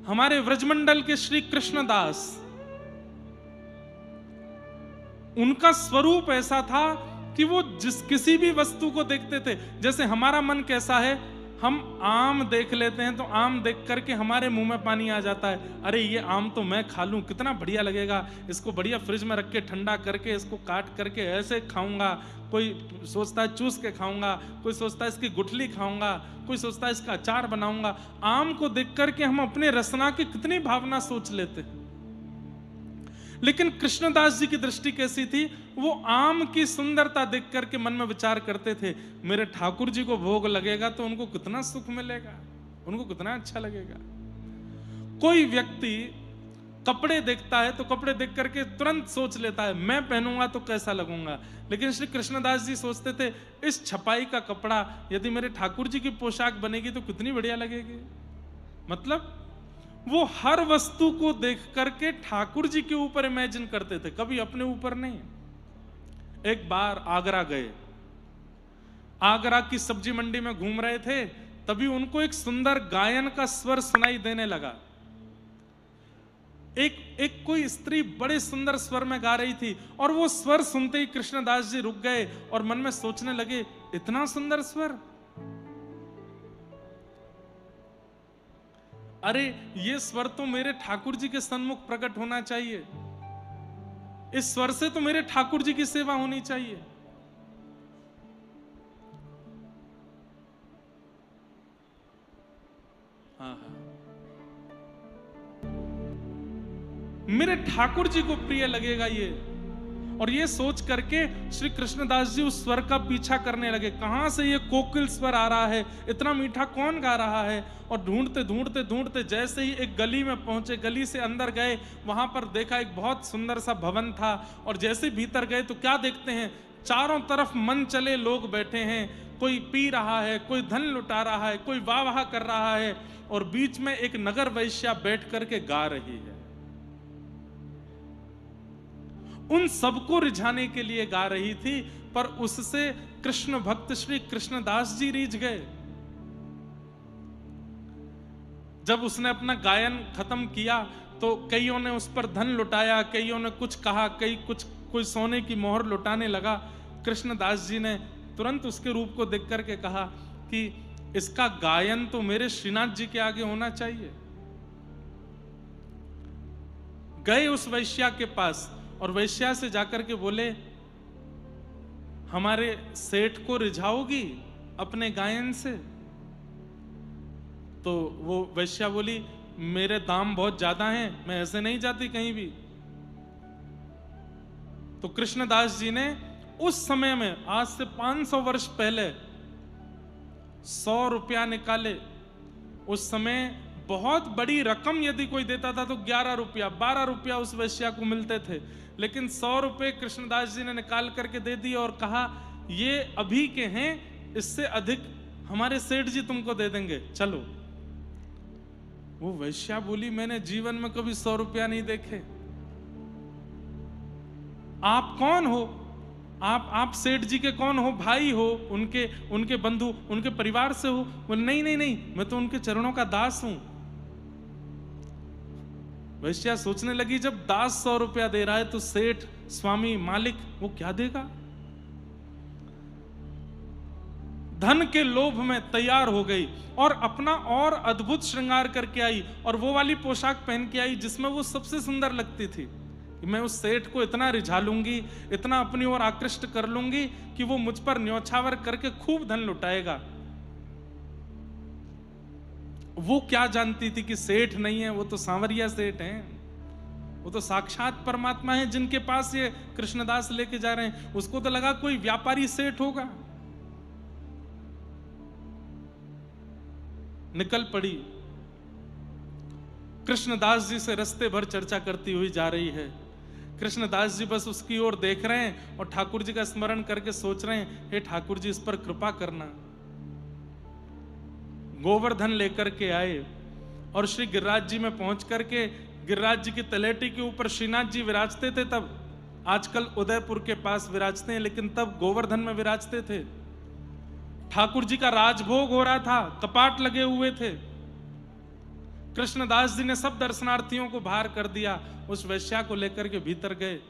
हमारे व्रजमंडल के श्री कृष्णदास, उनका स्वरूप ऐसा था कि वो किसी भी वस्तु को देखते थे। जैसे हमारा मन कैसा है, हम आम देख लेते हैं तो आम देख करके हमारे मुंह में पानी आ जाता है, अरे ये आम तो मैं खा लूं, कितना बढ़िया लगेगा, इसको बढ़िया फ्रिज में रख के ठंडा करके इसको काट करके ऐसे खाऊंगा। कोई सोचता है चूस के खाऊंगा, कोई सोचता है इसकी गुठली खाऊंगा, कोई सोचता है इसका अचार बनाऊंगा। आम को देख करके हम अपने रसना की कितनी भावना सोच लेते हैं। लेकिन कृष्णदास जी की दृष्टि कैसी थी, वो आम की सुंदरता देख करके मन में विचार करते थे, मेरे ठाकुर जी को भोग लगेगा तो उनको कितना सुख मिलेगा, उनको कितना अच्छा लगेगा। कोई व्यक्ति कपड़े देखता है तो कपड़े देख करके तुरंत सोच लेता है मैं पहनूंगा तो कैसा लगूंगा। लेकिन श्री कृष्णदास जी सोचते थे, इस छपाई का कपड़ा यदि मेरे ठाकुर जी की पोशाक बनेगी तो कितनी बढ़िया लगेगी। मतलब वो हर वस्तु को देख करके ठाकुर जी के ऊपर इमेजिन करते थे, कभी अपने ऊपर नहीं। एक बार आगरा गए, आगरा की सब्जी मंडी में घूम रहे थे, तभी उनको एक सुंदर गायन का स्वर सुनाई देने लगा। एक कोई स्त्री बड़े सुंदर स्वर में गा रही थी, और वो स्वर सुनते ही कृष्णदास जी रुक गए और मन में सोचने लगे, इतना सुंदर स्वर, अरे ये स्वर तो मेरे ठाकुर जी के सन्मुख प्रकट होना चाहिए, इस स्वर से तो मेरे ठाकुर जी की सेवा होनी चाहिए। हाँ हाँ, मेरे ठाकुर जी को प्रिय लगेगा ये। और ये सोच करके श्री कृष्णदास जी उस स्वर का पीछा करने लगे, कहां से ये कोकिल स्वर आ रहा है, इतना मीठा कौन गा रहा है। और ढूंढते ढूंढते ढूंढते जैसे ही एक गली में पहुंचे, गली से अंदर गए, वहां पर देखा एक बहुत सुंदर सा भवन था। और जैसे भीतर गए तो क्या देखते हैं, चारों तरफ मन चले लोग बैठे हैं, कोई पी रहा है, कोई धन लुटा रहा है, कोई वाह वाह कर रहा है, और बीच में एक नगर वैश्या बैठ करके गा रही है। उन सबको रिझाने के लिए गा रही थी, पर उससे कृष्ण भक्त श्री कृष्णदास जी रीझ गए। जब उसने अपना गायन खत्म किया तो कईयों ने उस पर धन लुटाया, कईयों ने कुछ कहा, कोई सोने की मोहर लुटाने लगा। कृष्णदास जी ने तुरंत उसके रूप को देख करके कहा कि इसका गायन तो मेरे श्रीनाथ जी के आगे होना चाहिए। गए उस वैश्या के पास और वैश्या से जाकर के बोले, हमारे सेठ को रिझाओगी अपने गायन से। तो वो वैश्या बोली, मेरे दाम बहुत ज्यादा हैं, मैं ऐसे नहीं जाती कहीं भी। तो कृष्णदास जी ने उस समय में, आज से 500 वर्ष पहले, 100 रुपया निकाले। उस समय बहुत बड़ी रकम यदि कोई देता था तो 11 रुपया 12 रुपया उस वैश्या को मिलते थे, लेकिन 100 रुपए कृष्णदास जी ने निकाल करके दे दिए और कहा, ये अभी के हैं, इससे अधिक हमारे सेठ जी तुमको दे देंगे, चलो। वो वैश्या बोली, मैंने जीवन में कभी 100 रुपया नहीं देखे। आप कौन हो? आप सेठ जी के कौन हो? भाई हो? उनके बंधु, उनके परिवार से हो? बोले, नहीं, मैं तो उनके चरणों का दास हूं। वैश्या सोचने लगी, जब दास 100 रुपया दे रहा है तो सेठ, स्वामी, मालिक वो क्या देगा। धन के लोभ में तैयार हो गई और अपना और अद्भुत श्रृंगार करके आई, और वो वाली पोशाक पहन के आई जिसमें वो सबसे सुंदर लगती थी। मैं उस सेठ को इतना रिझा लूंगी, इतना अपनी ओर आकृष्ट कर लूंगी कि वो मुझ पर न्योछावर करके खूब धन लुटाएगा। वो क्या जानती थी कि सेठ नहीं है, वो तो सांवरिया सेठ हैं, वो तो साक्षात परमात्मा है जिनके पास ये कृष्णदास लेके जा रहे हैं। उसको तो लगा कोई व्यापारी सेठ होगा। निकल पड़ी, कृष्णदास जी से रास्ते भर चर्चा करती हुई जा रही है। कृष्णदास जी बस उसकी ओर देख रहे हैं और ठाकुर जी का स्मरण करके सोच रहे हैं, हे ठाकुर जी इस पर कृपा करना। गोवर्धन लेकर के आए और श्री गिरिराज जी में पहुंच करके, गिरिराज जी की तलेटी के ऊपर श्रीनाथ जी विराजते थे तब, आजकल उदयपुर के पास विराजते हैं, लेकिन तब गोवर्धन में विराजते थे। ठाकुर जी का राजभोग हो रहा था, कपाट लगे हुए थे। कृष्णदास जी ने सब दर्शनार्थियों को बाहर कर दिया, उस वैश्या को लेकर के भीतर गए।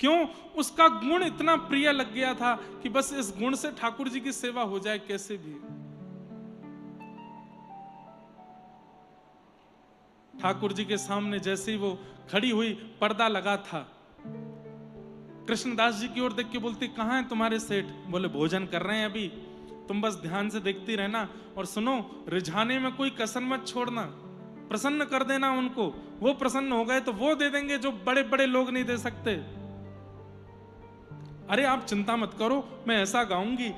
क्यों? उसका गुण इतना प्रिय लग गया था कि बस इस गुण से ठाकुर जी की सेवा हो जाए कैसे भी। ठाकुर जी के सामने जैसे ही वो खड़ी हुई, पर्दा लगा था, कृष्णदास जी की ओर देख के बोलती, कहां है तुम्हारे सेठ? बोले भोजन कर रहे हैं अभी, तुम बस ध्यान से देखती रहना और सुनो, रिझाने में कोई कसर मत छोड़ना, प्रसन्न कर देना उनको। वो प्रसन्न हो गए तो वो दे देंगे जो बड़े बड़े लोग नहीं दे सकते। अरे आप चिंता मत करो, मैं ऐसा गाऊंगी,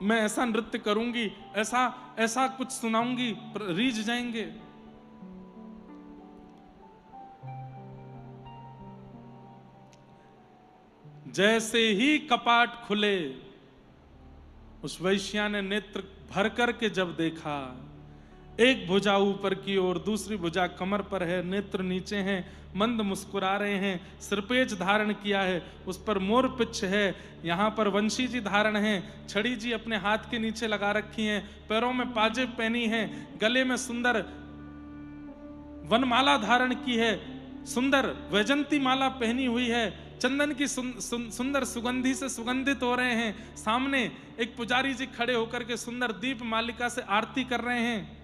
मैं ऐसा नृत्य करूंगी, ऐसा ऐसा कुछ सुनाऊंगी, रीझ जाएंगे। जैसे ही कपाट खुले, उस वैश्या ने नेत्र भर करके जब देखा, एक भुजा ऊपर की ओर, दूसरी भुजा कमर पर है, नेत्र नीचे हैं, मंद मुस्कुरा रहे हैं, सिरपेज धारण किया है, उस पर मोर पिच्छ है, यहाँ पर वंशी जी धारण है, छड़ी जी अपने हाथ के नीचे लगा रखी हैं, पैरों में पाजेब पहनी है, गले में सुंदर वनमाला धारण की है, सुंदर वैजंती माला पहनी हुई है, चंदन की सुंदर सुगंधी से सुगंधित हो रहे हैं। सामने एक पुजारी जी खड़े होकर के सुंदर दीप मालिका से आरती कर रहे हैं।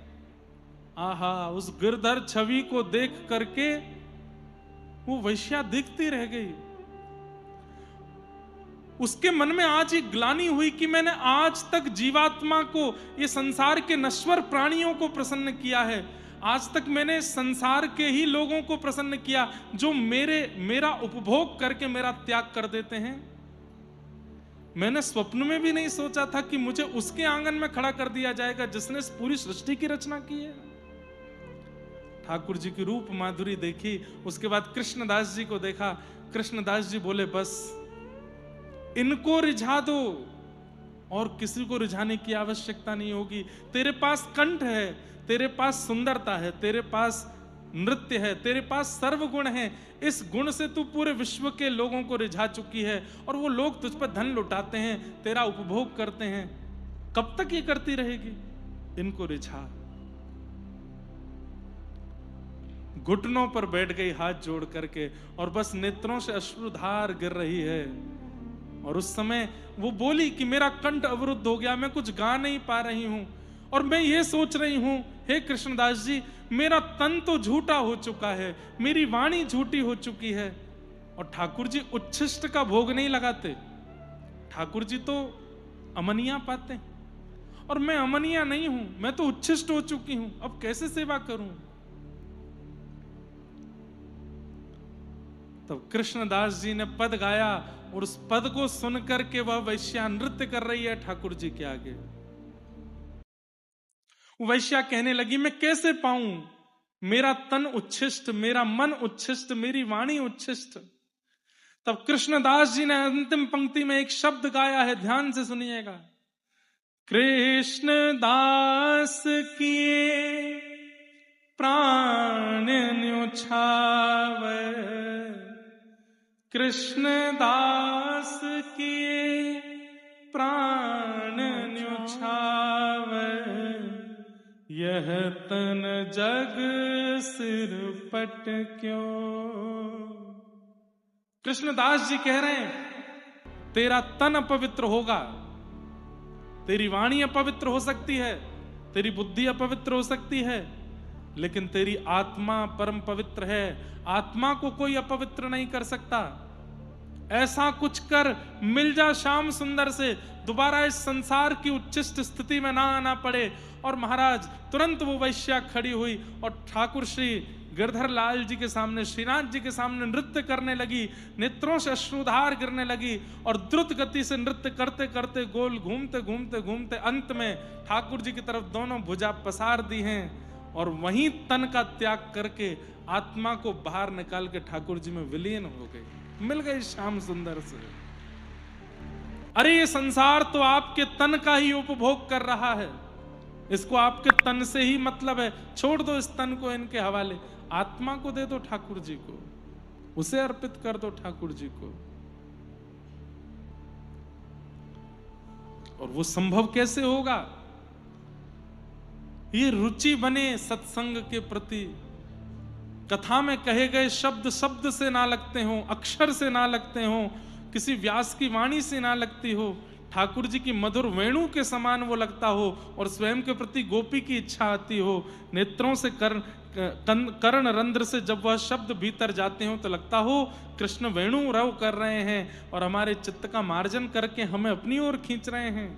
आहा, उस गिरधर छवि को देख करके वो वैश्या दिखती रह गई। उसके मन में आज ये ग्लानि हुई कि मैंने आज तक जीवात्मा को, ये संसार के नश्वर प्राणियों को प्रसन्न किया है, आज तक मैंने संसार के ही लोगों को प्रसन्न किया जो मेरा उपभोग करके मेरा त्याग कर देते हैं। मैंने स्वप्न में भी नहीं सोचा था कि मुझे उसके आंगन में खड़ा कर दिया जाएगा जिसने इस पूरी सृष्टि की रचना की है। ठाकुर जी की रूप माधुरी देखी, उसके बाद कृष्णदास जी को देखा। कृष्णदास जी बोले, बस इनको रिझा दो, और किसी को रिझाने की आवश्यकता नहीं होगी। तेरे पास कंठ है, तेरे पास सुंदरता है, तेरे पास नृत्य है, तेरे पास सर्वगुण है, इस गुण से तू पूरे विश्व के लोगों को रिझा चुकी है, और वो लोग तुझ पर धन लुटाते हैं, तेरा उपभोग करते हैं। कब तक ये करती रहेगी? इनको रिझा। घुटनों पर बैठ गई हाथ जोड़ करके, और बस नेत्रों से अश्रुधार गिर रही है। और उस समय वो बोली कि मेरा कंठ अवरुद्ध हो गया, मैं कुछ गा नहीं पा रही हूं, और मैं ये सोच रही हूं, हे कृष्णदास जी, मेरा तन तो झूठा हो चुका है, मेरी वाणी झूठी हो चुकी है। और ठाकुर जी उच्छिष्ट का भोग नहीं लगाते, ठाकुर जी तो अमनिया पाते, और मैं अमनिया नहीं हूं, मैं तो उच्छिष्ट हो चुकी हूं, अब कैसे सेवा करूं? तब कृष्णदास जी ने पद गाया, और उस पद को सुन करके वह वैश्या नृत्य कर रही है ठाकुर जी के आगे। वैश्या कहने लगी, मैं कैसे पाऊं? मेरा तन उच्छिष्ट, मेरा मन उच्छिष्ट, मेरी वाणी उच्छिष्ट। तब कृष्णदास जी ने अंतिम पंक्ति में एक शब्द गाया है, ध्यान से सुनिएगा। कृष्णदास किए प्राण न्योछावे, कृष्णदास किए प्राण न्योछावे, यह तन जग सिर पट क्यों। कृष्णदास जी कह रहे हैं, तेरा तन अपवित्र होगा, तेरी वाणी अपवित्र हो सकती है, तेरी बुद्धि अपवित्र हो सकती है, लेकिन तेरी आत्मा परम पवित्र है। आत्मा को कोई अपवित्र नहीं कर सकता। ऐसा कुछ कर मिल जा श्याम सुंदर से, दोबारा इस संसार की उच्छिष्ट स्थिति में ना आना पड़े। और महाराज तुरंत वो वैश्या खड़ी हुई और ठाकुर श्री गिरधर लाल जी के सामने, श्रीनाथ जी के सामने नृत्य करने लगी, नेत्रों से अश्रुधार गिरने लगी, और द्रुत गति से नृत्य करते करते, गोल घूमते घूमते घूमते अंत में ठाकुर जी की तरफ दोनों भुजा पसार दी हैं, और वहीं तन का त्याग करके आत्मा को बाहर निकाल के ठाकुर जी में विलीन हो गई, मिल गई श्याम सुंदर से। अरे ये संसार तो आपके तन का ही उपभोग कर रहा है, इसको आपके तन से ही मतलब है, छोड़ दो इस तन को इनके हवाले, आत्मा को दे दो ठाकुर जी को, उसे अर्पित कर दो ठाकुर जी को। और वो संभव कैसे होगा? ये रुचि बने सत्संग के प्रति, कथा में कहे गए शब्द शब्द से ना लगते हो, अक्षर से ना लगते हो, किसी व्यास की वाणी से ना लगती हो, ठाकुर जी की मधुर वेणु के समान वो लगता हो और स्वयं के प्रति गोपी की इच्छा आती हो, नेत्रों से कर्ण रंध्र से जब वह शब्द भीतर जाते हो तो लगता हो कृष्ण वेणु रव कर रहे हैं और हमारे चित्त का मार्जन करके हमें अपनी ओर खींच रहे हैं।